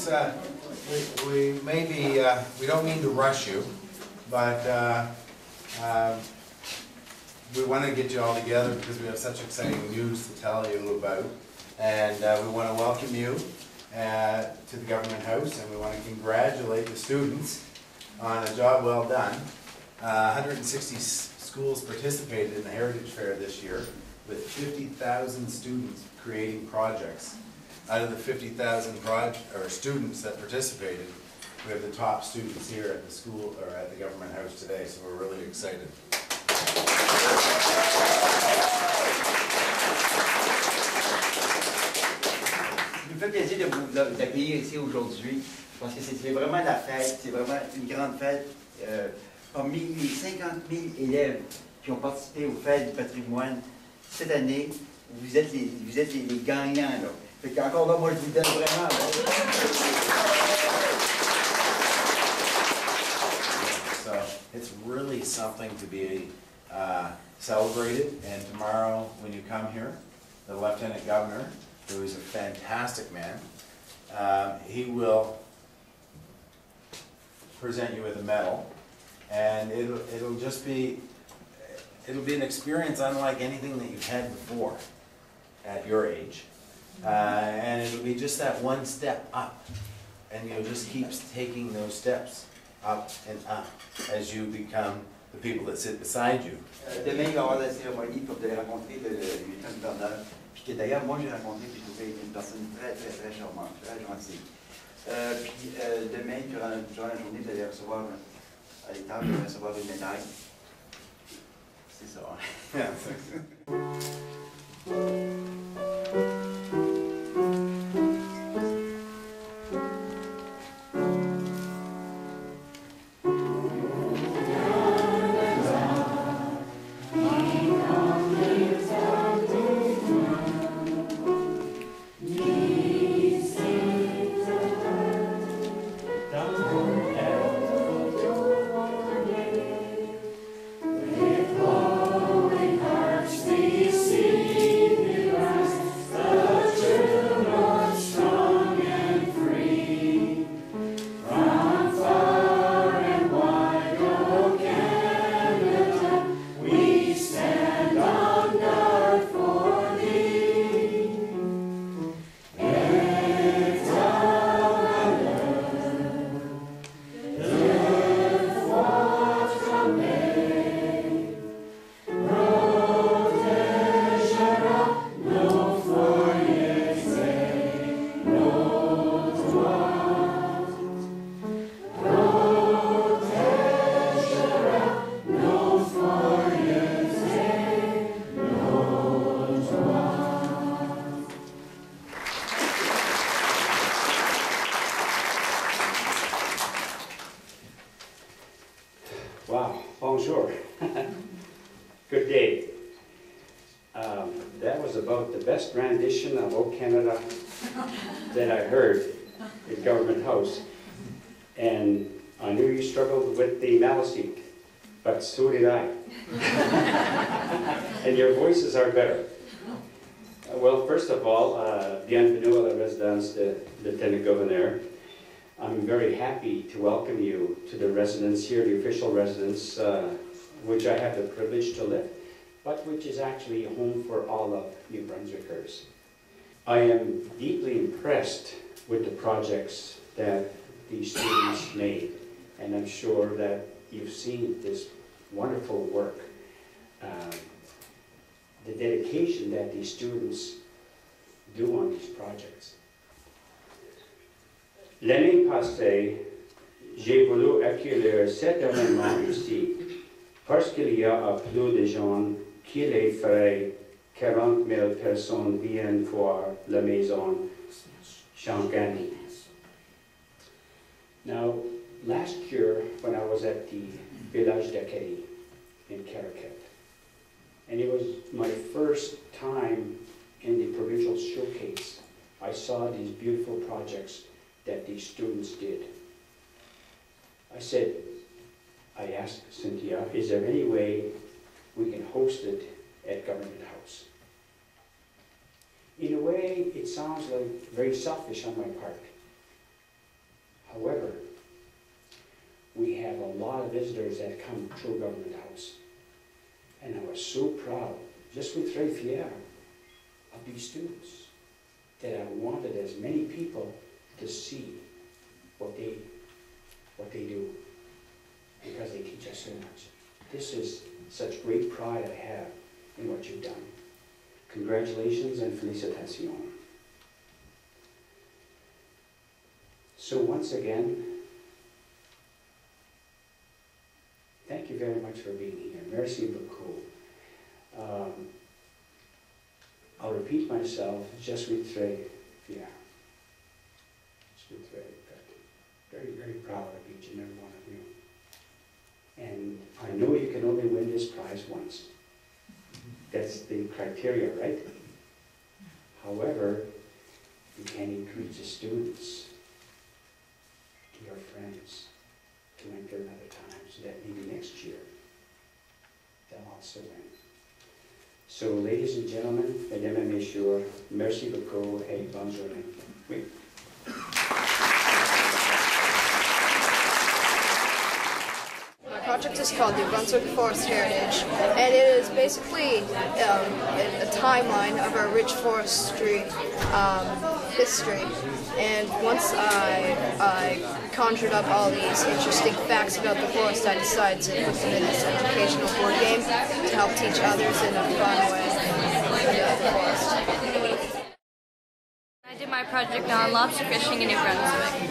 we maybe we don't mean to rush you, but we want to get you all together because we have such exciting news to tell you about, and we want to welcome you to the Government House, and we want to congratulate the students on a job well done. 160 schools participated in the Heritage Fair this year, with 50,000 students creating projects. Out of the 50,000 students that participated, we have the top students here at the school or at the Government House today, so we're really excited. Il me fait plaisir de vous accueillir ici aujourd'hui. Je pense que c'est vraiment la fête, c'est vraiment une grande fête. Parmi les 50 000 élèves qui ont participé aux fêtes du patrimoine cette année, vous êtes les gagnants, là. Fait qu'encore là, moi, je vous donne vraiment. So it's really something to be celebrated. And tomorrow, when you come here, the Lieutenant Governor, who is a fantastic man, he will present you with a medal, and it'll just be an experience unlike anything that you've had before at your age. And it'll be just that one step up, and you'll just keep taking those steps up and up as you become the people that sit beside you. Demain, il va y avoir la cérémonie pour de rencontrer le lieutenant-gouverneur, puis que d'ailleurs, moi, j'ai rencontré, puis je trouvais une personne très, très, très charmante, très gentille. Puis demain, durant la journée, vous allez recevoir, à l'étable, vous allez recevoir une médaille. C'est ça. Wow, bonjour. Good day. That was about the best rendition of O Canada that I heard in Government House. And I knew you struggled with the Maliseet, but so did I. And your voices are better. Well, first of all, bienvenue à la résidence de Lieutenant Governor. I'm very happy to welcome you to the residence here, the official residence, which I have the privilege to live, but which is actually a home for all of New Brunswickers. I am deeply impressed with the projects that these students made, and I'm sure that you've seen this wonderful work. The dedication that these students do on these projects. L'année passée, j'ai voulu accueillir cet événement ici parce qu'il y a plus de gens qui les feraient. 40 000 personnes viennent voir la maison Shangani. Now, last year when I was at the Village d'Acadie in Caracat, and it was my first time in the provincial showcase, I saw these beautiful projects that these students did. I asked Cynthia, is there any way we can host it at Government House? In a way, it sounds like very selfish on my part. lot of visitors that come through Government House. And I was so proud, je suis très fier of these students, that I wanted as many people to see what they do, because they teach us so much. This is such great pride I have in what you've done. Congratulations and félicitations. So once again, thank you very much for being here. Merci beaucoup. I'll repeat myself, je suis très fier. Je suis very, very proud of each and every one of you. And I know you can only win this prize once. That's the criteria, right? However, you can encourage the students, to your friends, to enter another time, so that maybe next year they'll also win. So, ladies and gentlemen, mesdames et messieurs, merci beaucoup et bonne journée. Oui. My project is called the Brunswick Forest Heritage, and it is basically a timeline of our rich forestry history. And once I conjured up all these interesting facts about the forest, I decided to put them in this educational board game to help teach others in a fun way about the forest. I did my project on lobster fishing in New Brunswick.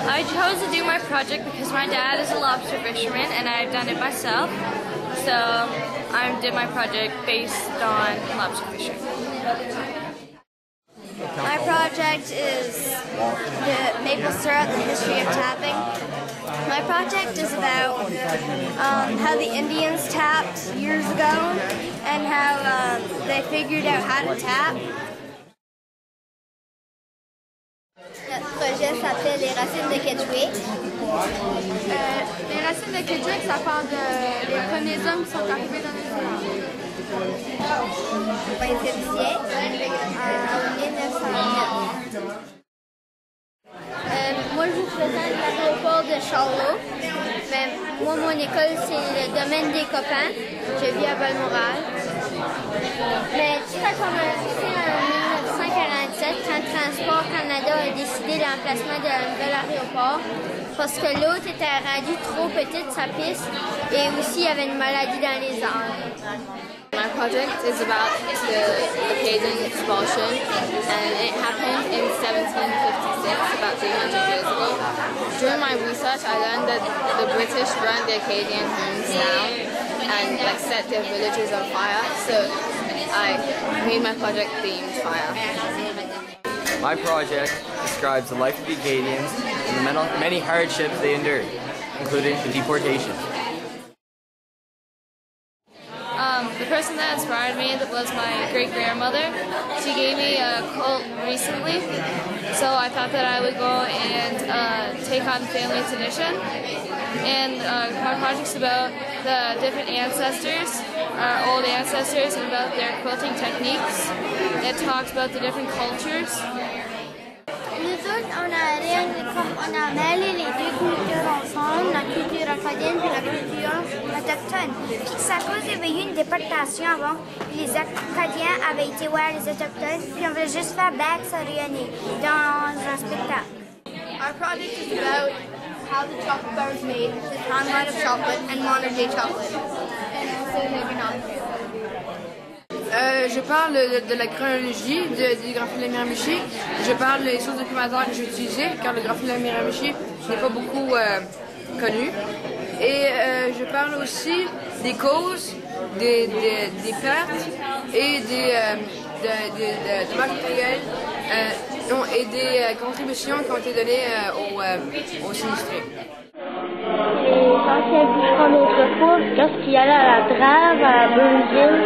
I chose to do my project because my dad is a lobster fisherman and I've done it myself. So I did my project based on lobster fishing. My project is the maple syrup, the history of tapping. My project is about how the Indians tapped years ago and how they figured out how to tap. Notre projet s'appelle les racines de Kedgewick. Les racines de Kedgewick, ça parle des premiers hommes qui sont arrivés dans les îles. Au 20e siècle, en 1909. Moi, je vous présente l'aéroport de Charlot. Moi, mon école, c'est le domaine des copains. Je vis à Balmoral. Mais tout a commencé en 1947 quand Transport Canada a décidé l'emplacement de la nouvelle aéroport parce que l'autre était rendue trop petite, sa piste, et aussi il y avait une maladie dans les arbres. My project is about the Acadian expulsion, and it happened in 1756, about 300 years ago. During my research, I learned that the British burned the Acadian homes down and set their villages on fire, so I made my project themed fire. My project describes the life of the Acadians and the many hardships they endured, including the deportation. The person that inspired me was my great-grandmother. She gave me a colt recently, so I thought that I would go and take on family tradition. And my project's about the different ancestors, our old ancestors, and about their quilting techniques. It talks about the different cultures. Nous autres, on a mêlé les deux cultures ensemble, la culture acadienne et la culture autochtone. Puis ça cause d'éveiller une déportation avant. Les Acadiens avaient été voir les Autochtones, puis on voulait juste faire back Soriani dans un spectacle. Our project is about how the chocolate bar is made, the timeline of chocolate, and modern day chocolate. And also moving on. Je parle de la chronologie du graphite de la Miramichi. Je parle des sources documentaires que j'ai utilisées, car le graphite de la Miramichi n'est pas beaucoup connu. Et je parle aussi des causes, des pertes et des dommages matériels et des contributions qui ont été données aux sinistrés. Les anciens bûcherons d'autrefois, lorsqu'ils allaient à la drave à Burnville,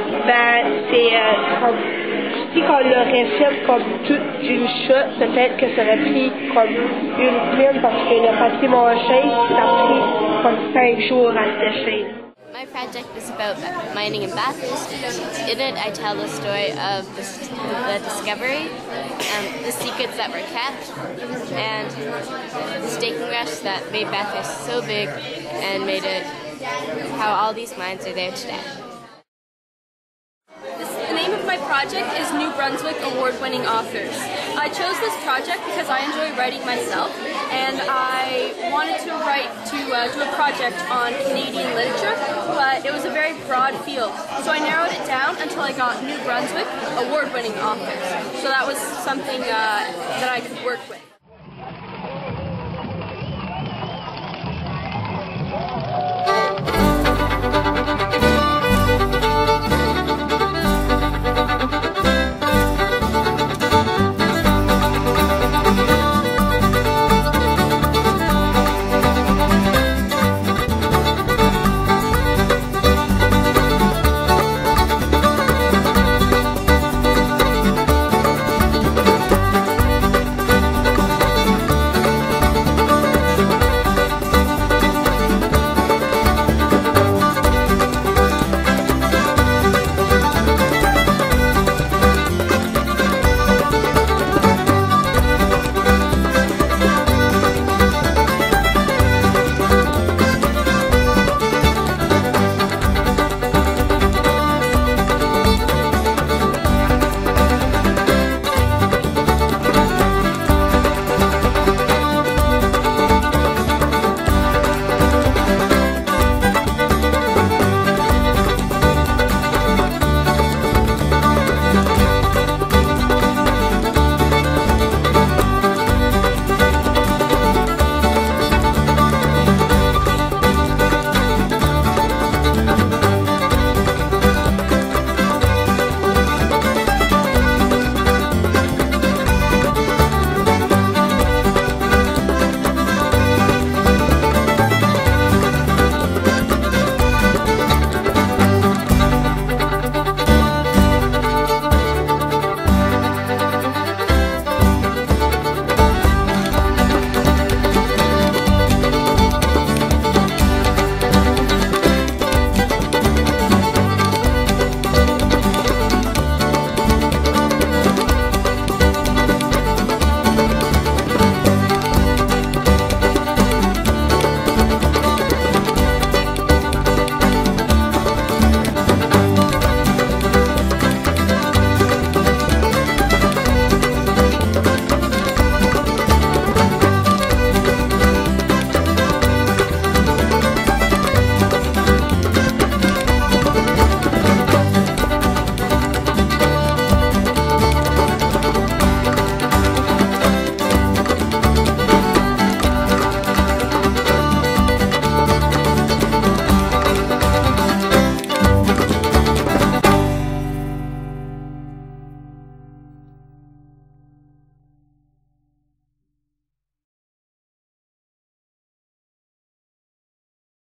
si on l'aurait fait comme toute une chute, peut-être que ça aurait pris comme une semaine parce que le papier mâché, ça a pris comme 5 jours à sécher. My project is about mining in Bathurst. In it, I tell the story of the discovery, the secrets that were kept, and the staking rush that made Bathurst so big and made it how all these mines are there today. The name of my project is New Brunswick Award-winning Authors. I chose this project because I enjoy writing myself, and I wanted to write to do a project on Canadian literature, but it was a very broad field. So I narrowed it down until I got New Brunswick Award-winning Authors. So that was something that I could work with. Thank you.